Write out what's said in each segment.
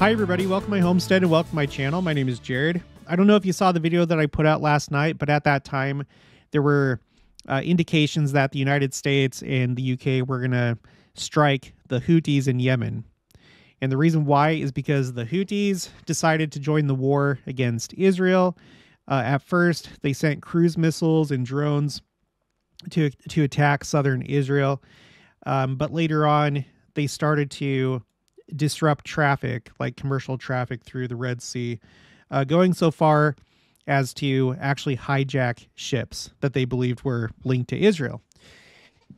Hi everybody, welcome to my homestead and welcome to my channel. My name is Jared. I don't know if you saw the video that I put out last night, but at that time there were indications that the United States and the UK were going to strike the Houthis in Yemen. And the reason why is because the Houthis decided to join the war against Israel. At first, they sent cruise missiles and drones to attack southern Israel. But later on, they started to disrupt traffic, like commercial traffic through the Red Sea, going so far as to actually hijack ships that they believed were linked to Israel.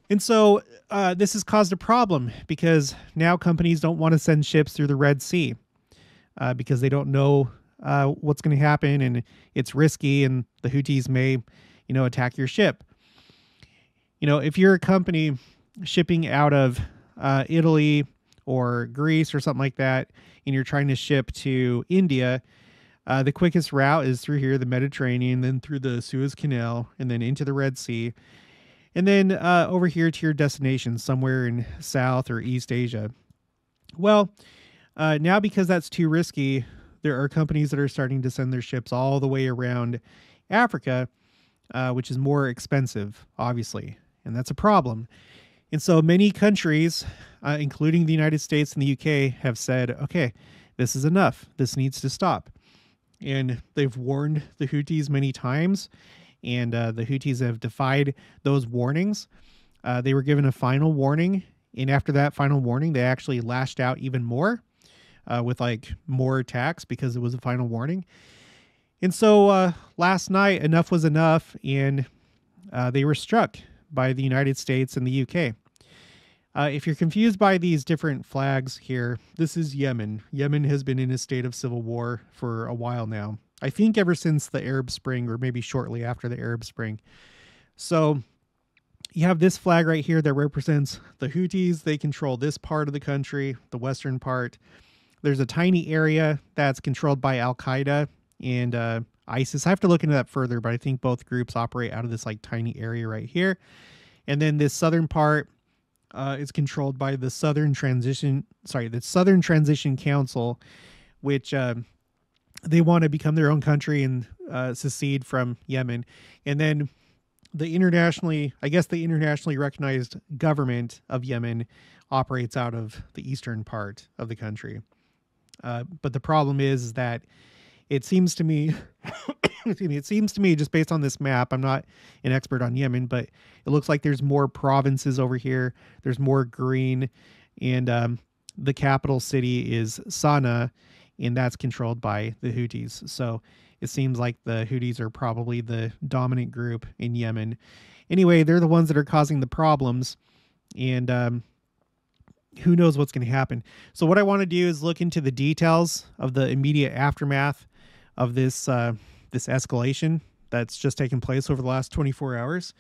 And so this has caused a problem because now companies don't want to send ships through the Red Sea because they don't know what's going to happen, and it's risky, and the Houthis may, attack your ship. If you're a company shipping out of Italy or Greece or something like that, and you're trying to ship to India, the quickest route is through here, the Mediterranean, then through the Suez Canal, and then into the Red Sea, and then over here to your destination somewhere in South or East Asia. Well, now because that's too risky, there are companies that are starting to send their ships all the way around Africa, which is more expensive, obviously, and that's a problem. And so many countries, including the United States and the UK, have said, okay, this is enough. This needs to stop. And they've warned the Houthis many times, and the Houthis have defied those warnings. They were given a final warning, and after that final warning, they actually lashed out even more with more attacks because it was a final warning. And so last night, enough was enough, and they were struck by the United States and the UK. If you're confused by these different flags here, this is Yemen. Yemen has been in a state of civil war for a while now. I think ever since the Arab Spring, or maybe shortly after the Arab Spring. So you have this flag right here that represents the Houthis. They control this part of the country, the western part. There's a tiny area that's controlled by Al-Qaeda and ISIS. I have to look into that further, but I think both groups operate out of this tiny area right here. And then this southern part is controlled by the Southern Transition Council, which they want to become their own country and secede from Yemen. And then the internationally recognized government of Yemen operates out of the eastern part of the country. But the problem is that it seems to me, just based on this map, I'm not an expert on Yemen, but it looks like there's more provinces over here. There's more green, and the capital city is Sana'a, and that's controlled by the Houthis. So it seems like the Houthis are probably the dominant group in Yemen. Anyway, they're the ones that are causing the problems, and who knows what's going to happen. So what I want to do is look into the details of the immediate aftermath of this this escalation that's just taken place over the last 24 hours.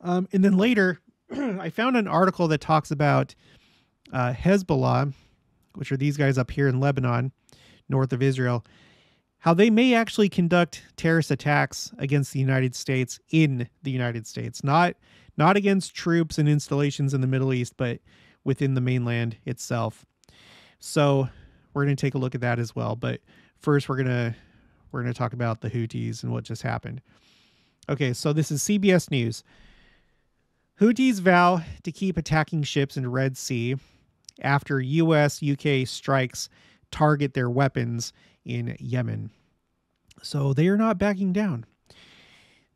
And then later, I found an article that talks about Hezbollah, which are these guys up here in Lebanon, north of Israel, how they may actually conduct terrorist attacks against the United States in the United States, not against troops and installations in the Middle East, but within the mainland itself. So we're going to take a look at that as well. But first, we're going to talk about the Houthis and what just happened. Okay, so this is CBS News. Houthis vow to keep attacking ships in the Red Sea after US-UK strikes target their weapons in Yemen. So they are not backing down.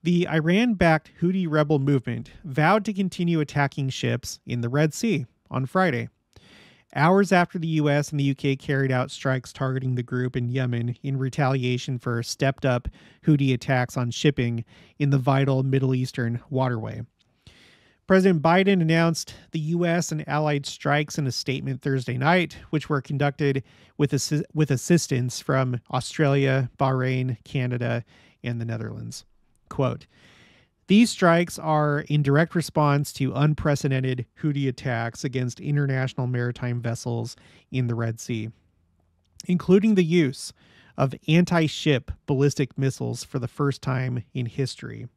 The Iran-backed Houthi rebel movement vowed to continue attacking ships in the Red Sea on Friday, hours after the US and the UK carried out strikes targeting the group in Yemen in retaliation for stepped-up Houthi attacks on shipping in the vital Middle Eastern waterway. President Biden announced the U.S. and allied strikes in a statement Thursday night, which were conducted with assistance from Australia, Bahrain, Canada, and the Netherlands. Quote, "These strikes are in direct response to unprecedented Houthi attacks against international maritime vessels in the Red Sea, including the use of anti-ship ballistic missiles for the first time in history,"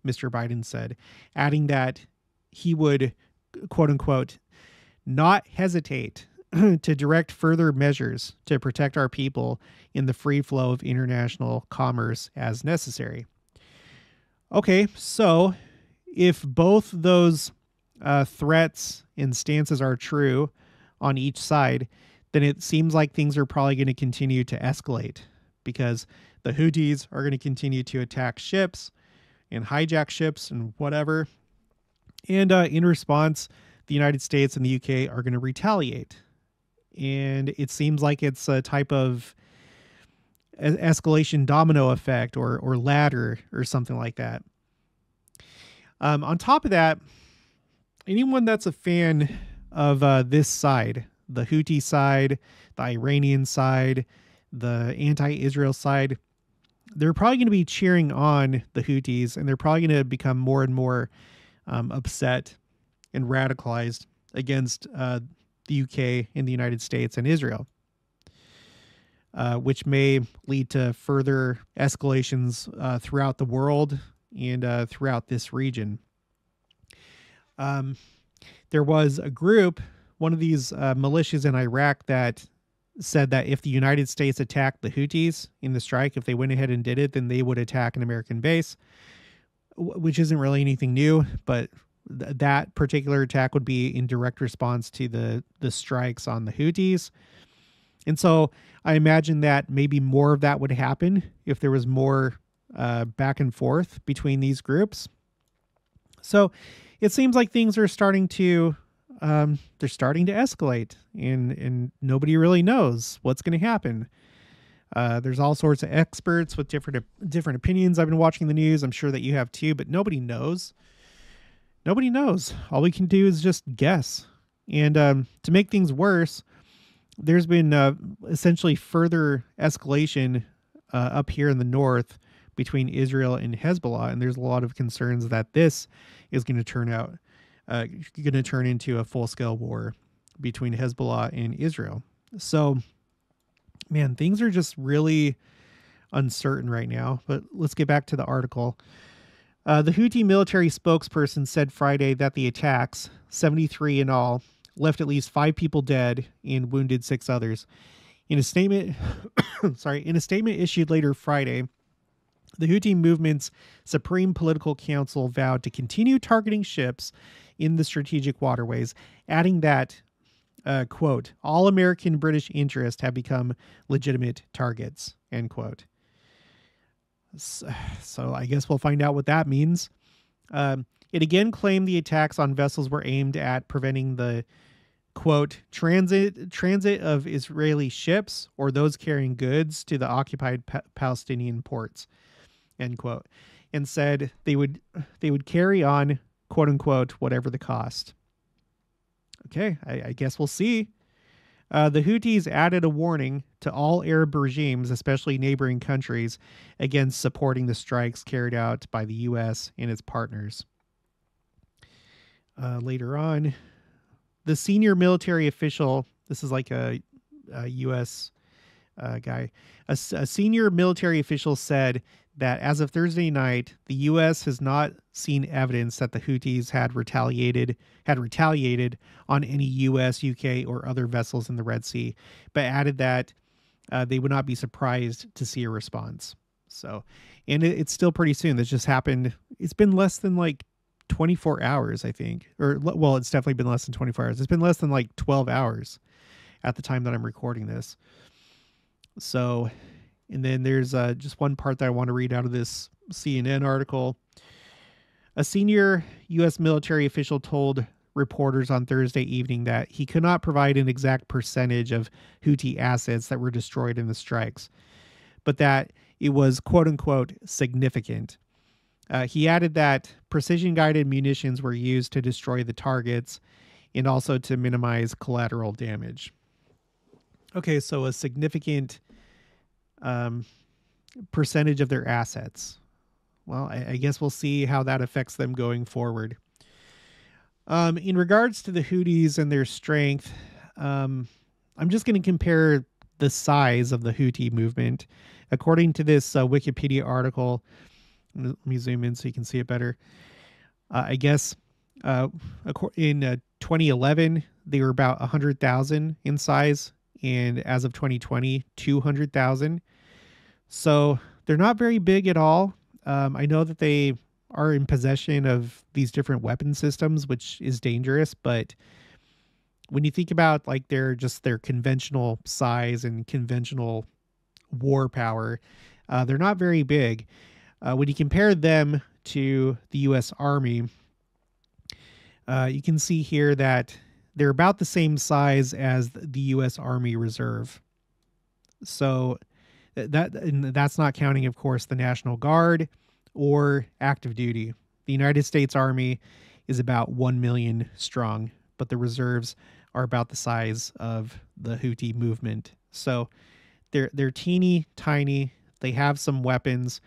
Mr. Biden said, adding that he would, quote unquote, not hesitate to direct further measures to protect our people in the free flow of international commerce as necessary. Okay, so if both those threats and stances are true on each side, then it seems like things are probably going to continue to escalate, because the Houthis are going to continue to attack ships and hijack ships and whatever. And in response, the United States and the UK are going to retaliate. And it seems like it's a type of escalation domino effect or ladder or something like that. On top of that, anyone that's a fan of this side, the Houthi side, the Iranian side, the anti-Israel side, they're probably going to be cheering on the Houthis, and they're probably going to become more and more upset and radicalized against the UK and the United States and Israel, which may lead to further escalations throughout the world and throughout this region. There was a group, one of these militias in Iraq, that said that if the United States attacked the Houthis in the strike, if they went ahead and did it, then they would attack an American base, which isn't really anything new, but that particular attack would be in direct response to the strikes on the Houthis. And so I imagine that maybe more of that would happen if there was more back and forth between these groups. So it seems like things are starting to they're starting to escalate, and nobody really knows what's going to happen. There's all sorts of experts with different opinions. I've been watching the news. I'm sure that you have too, but nobody knows. Nobody knows. All we can do is just guess. And to make things worse, there's been essentially further escalation up here in the north between Israel and Hezbollah, and there's a lot of concerns that this is going to turn into a full-scale war between Hezbollah and Israel. So, man, things are just really uncertain right now. But let's get back to the article. The Houthi military spokesperson said Friday that the attacks, 73 in all, left at least 5 people dead and wounded 6 others. In a statement, issued later Friday, the Houthi movement's Supreme Political Council vowed to continue targeting ships in the strategic waterways, adding that, quote, all American British interests have become legitimate targets, end quote. So I guess we'll find out what that means. It again claimed the attacks on vessels were aimed at preventing the, quote, transit of Israeli ships or those carrying goods to the occupied Palestinian ports, end quote, and said they would carry on, quote unquote, whatever the cost. Okay, I guess we'll see. The Houthis added a warning to all Arab regimes, especially neighboring countries, against supporting the strikes carried out by the U.S. and its partners. Later on, the senior military official, this is like a U.S. Guy, a senior military official said that as of Thursday night, the U.S. has not seen evidence that the Houthis had retaliated on any U.S., UK, or other vessels in the Red Sea, but added that they would not be surprised to see a response. So, and it's still pretty soon. This just happened. It's been less than like 24 hours, I think. Or, well, it's definitely been less than 24 hours. It's been less than like 12 hours at the time that I'm recording this. So, and then there's just one part that I want to read out of this CNN article. A senior U.S. military official told reporters on Thursday evening that he could not provide an exact percentage of Houthi assets that were destroyed in the strikes, but that it was, quote unquote, significant. He added that precision-guided munitions were used to destroy the targets and also to minimize collateral damage. Okay, so a significant percentage of their assets. Well, I guess we'll see how that affects them going forward. In regards to the Houthis and their strength, I'm just going to compare the size of the Houthi movement. According to this Wikipedia article, let me zoom in so you can see it better. I guess in 2011, they were about 100,000 in size, and as of 2020, 200,000. So they're not very big at all. I know that they are in possession of these different weapon systems, which is dangerous. But when you think about like their conventional size and conventional war power, they're not very big. When you compare them to the U.S. Army, you can see here that they're about the same size as the U.S. Army Reserve. So that's not counting, of course, the National Guard or active duty. The United States Army is about 1 million strong, but the reserves are about the size of the Houthi movement. So they're teeny tiny. They have some weapons,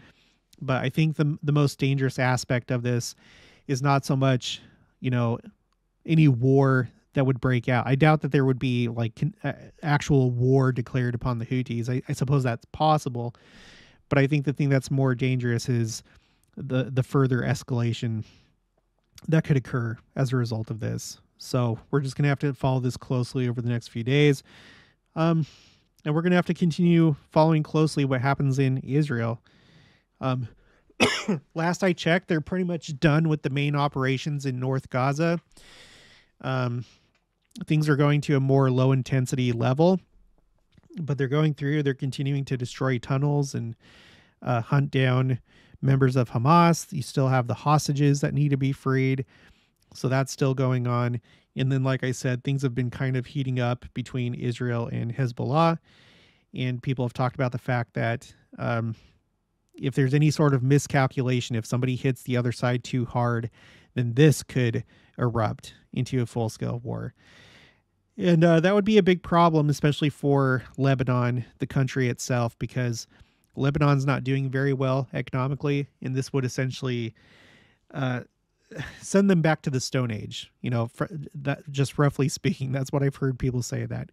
but I think the most dangerous aspect of this is not so much, any war that would break out. I doubt that there would be like actual war declared upon the Houthis. I suppose that's possible, but I think the thing that's more dangerous is the further escalation that could occur as a result of this. So we're just going to have to follow this closely over the next few days. And we're going to have to continue following closely what happens in Israel. Last I checked, they're pretty much done with the main operations in North Gaza. Things are going to a more low intensity level, but they're continuing to destroy tunnels and hunt down members of Hamas. You still have the hostages that need to be freed. So that's still going on. And then, like I said, things have been kind of heating up between Israel and Hezbollah. And people have talked about the fact that if there's any sort of miscalculation, if somebody hits the other side too hard, then this could erupt into a full-scale war. And that would be a big problem, especially for Lebanon, the country itself, because Lebanon's not doing very well economically, and this would essentially send them back to the Stone Age. That, just roughly speaking, that's what I've heard people say, that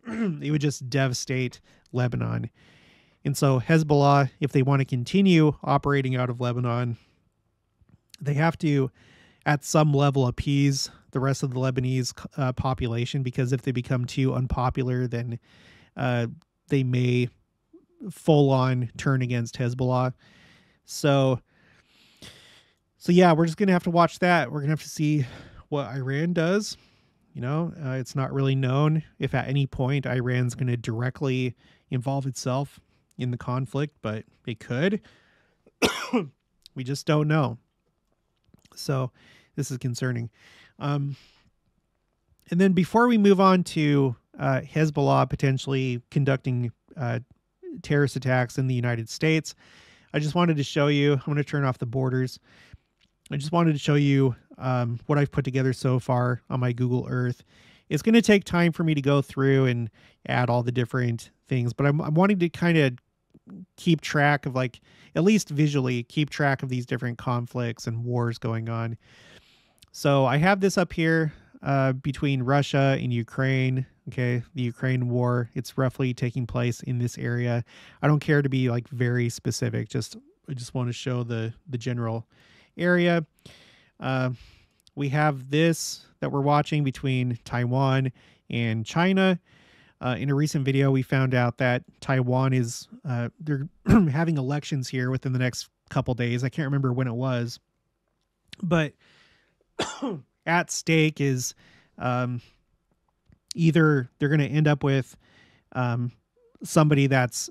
it would just devastate Lebanon. And so Hezbollah, if they want to continue operating out of Lebanon, they have to, at some level, appease the rest of the Lebanese population, because if they become too unpopular, then they may full on turn against Hezbollah. So yeah, we're just going to have to watch that. We're going to have to see what Iran does. It's not really known if at any point Iran's going to directly involve itself in the conflict, but it could. We just don't know. So this is concerning. And then before we move on to Hezbollah potentially conducting terrorist attacks in the United States, I just wanted to show you, I'm going to turn off the borders. I just wanted to show you what I've put together so far on my Google Earth. It's going to take time for me to go through and add all the different things, but I'm wanting to kind of keep track of, like, at least visually, keep track of these different conflicts and wars going on. So I have this up here between Russia and Ukraine. Okay, the Ukraine war, it's roughly taking place in this area. I don't care to be like very specific, I just want to show the general area. We have this that we're watching between Taiwan and China. In a recent video, we found out that Taiwan is they're having elections here within the next couple days. I can't remember when it was, but at stake is either they're going to end up with somebody that's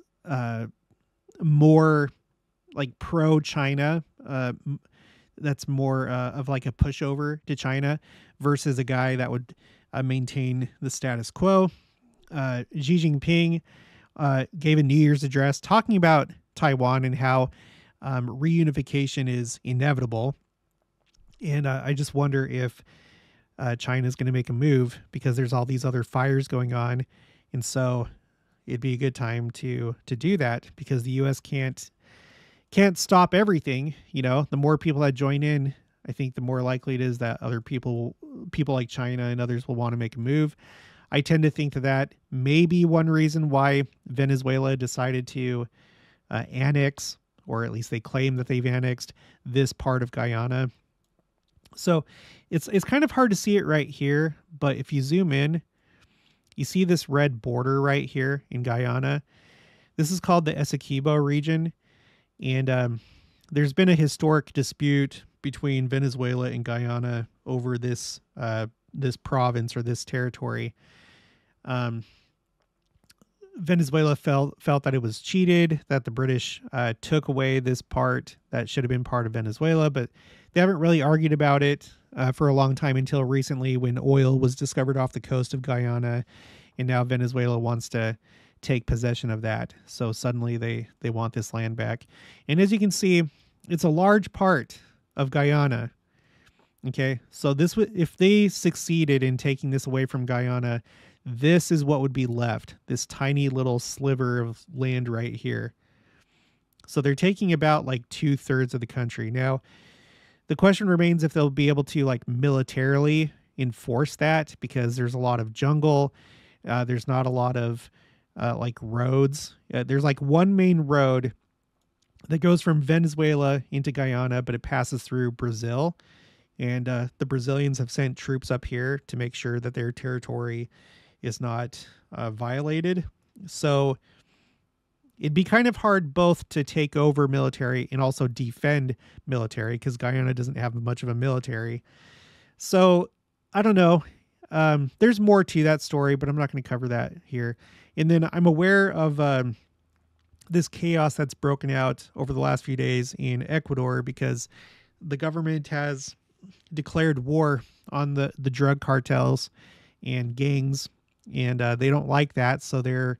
more like pro-China, that's more of like a pushover to China, versus a guy that would maintain the status quo. Xi Jinping gave a New Year's address talking about Taiwan and how reunification is inevitable. And I just wonder if China is going to make a move, because there's all these other fires going on. And so it'd be a good time to do that, because the U.S. can't stop everything. The more people that join in, I think the more likely it is that other people like China and others will want to make a move. I tend to think that may be one reason why Venezuela decided to annex, or at least they claim that they've annexed this part of Guyana. So it's kind of hard to see it right here, but if you zoom in, you see this red border right here in Guyana. This is called the Essequibo region, and there's been a historic dispute between Venezuela and Guyana over this province or this territory. Um, Venezuela felt that it was cheated, that the British took away this part that should have been part of Venezuela, but they haven't really argued about it for a long time until recently when oil was discovered off the coast of Guyana, and now Venezuela wants to take possession of that. So suddenly they want this land back. And as you can see, it's a large part of Guyana. Okay, so this would, if they succeeded in taking this away from Guyana, this is what would be left, this tiny little sliver of land right here. So they're taking about like 2/3 of the country. Now, the question remains if they'll be able to like militarily enforce that, because there's a lot of jungle. There's not a lot of like roads. There's like one main road that goes from Venezuela into Guyana, but it passes through Brazil. And the Brazilians have sent troops up here to make sure that their territory is not violated. So it'd be kind of hard both to take over military and also defend military, because Guyana doesn't have much of a military. So I don't know. There's more to that story, but I'm not going to cover that here. And then I'm aware of this chaos that's broken out over the last few days in Ecuador, because the government has declared war on the drug cartels and gangs, and they don't like that, so they're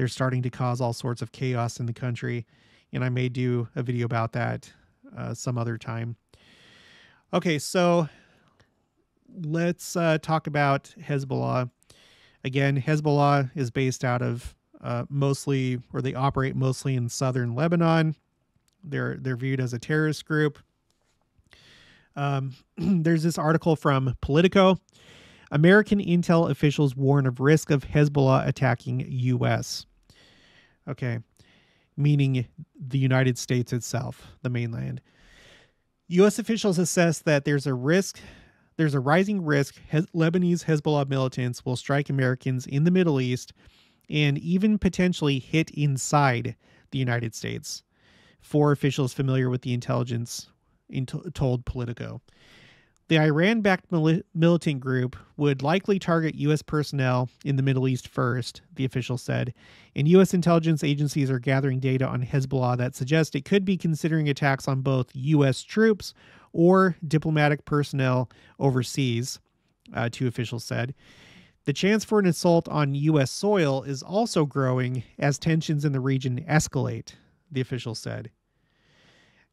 starting to cause all sorts of chaos in the country, and I may do a video about that some other time. Okay, so let's talk about Hezbollah. Again, Hezbollah is based out of mostly, or they operate mostly in southern Lebanon. They're viewed as a terrorist group. There's this article from Politico. American intel officials warn of risk of Hezbollah attacking U.S. Okay, meaning the United States itself, the mainland. U.S. officials assess that there's a rising risk Lebanese Hezbollah militants will strike Americans in the Middle East and even potentially hit inside the United States. 4 officials familiar with the intelligence told Politico. The Iran-backed militant group would likely target U.S. personnel in the Middle East first, the official said, and U.S. intelligence agencies are gathering data on Hezbollah that suggest it could be considering attacks on both U.S. troops or diplomatic personnel overseas, 2 officials said. The chance for an assault on U.S. soil is also growing as tensions in the region escalate, the official said.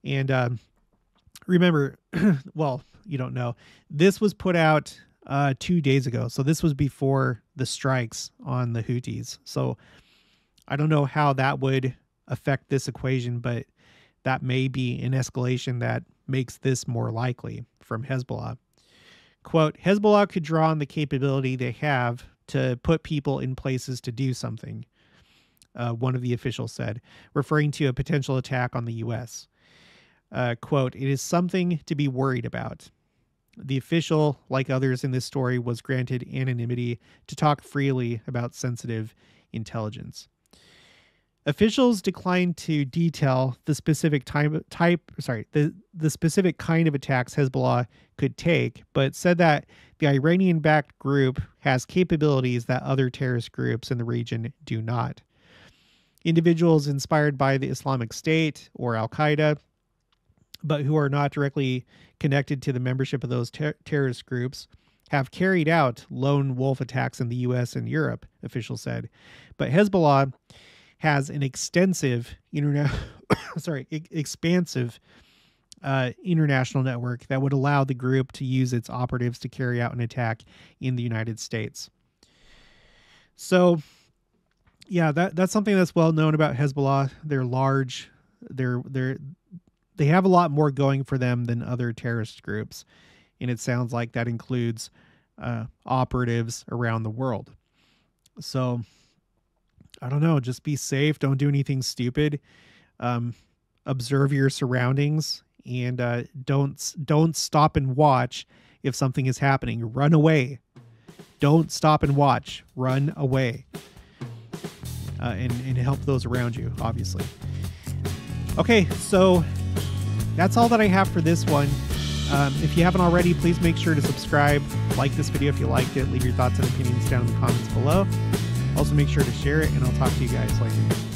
And remember, well, you don't know, this was put out 2 days ago. So this was before the strikes on the Houthis. So I don't know how that would affect this equation, but that may be an escalation that makes this more likely from Hezbollah. Quote, Hezbollah could draw on the capability they have to put people in places to do something, one of the officials said, referring to a potential attack on the U.S. Quote, it is something to be worried about. The official, like others in this story, was granted anonymity to talk freely about sensitive intelligence. Officials declined to detail the specific the specific kind of attacks Hezbollah could take, but said that the Iranian-backed group has capabilities that other terrorist groups in the region do not. Individuals inspired by the Islamic State or Al-Qaeda, but who are not directly connected to the membership of those terrorist groups, have carried out lone wolf attacks in the U.S. and Europe, officials said. But Hezbollah has an extensive expansive international network that would allow the group to use its operatives to carry out an attack in the United States. So, yeah, that's something that's well known about Hezbollah. They're large. They have a lot more going for them than other terrorist groups, and it sounds like that includes operatives around the world. So, I don't know, just be safe. Don't do anything stupid. Observe your surroundings and don't stop and watch if something is happening. Run away. Don't stop and watch. Run away. And help those around you, obviously. Okay, so that's all that I have for this one. If you haven't already, please make sure to subscribe, like this video if you liked it, leave your thoughts and opinions down in the comments below. Also make sure to share it, and I'll talk to you guys later.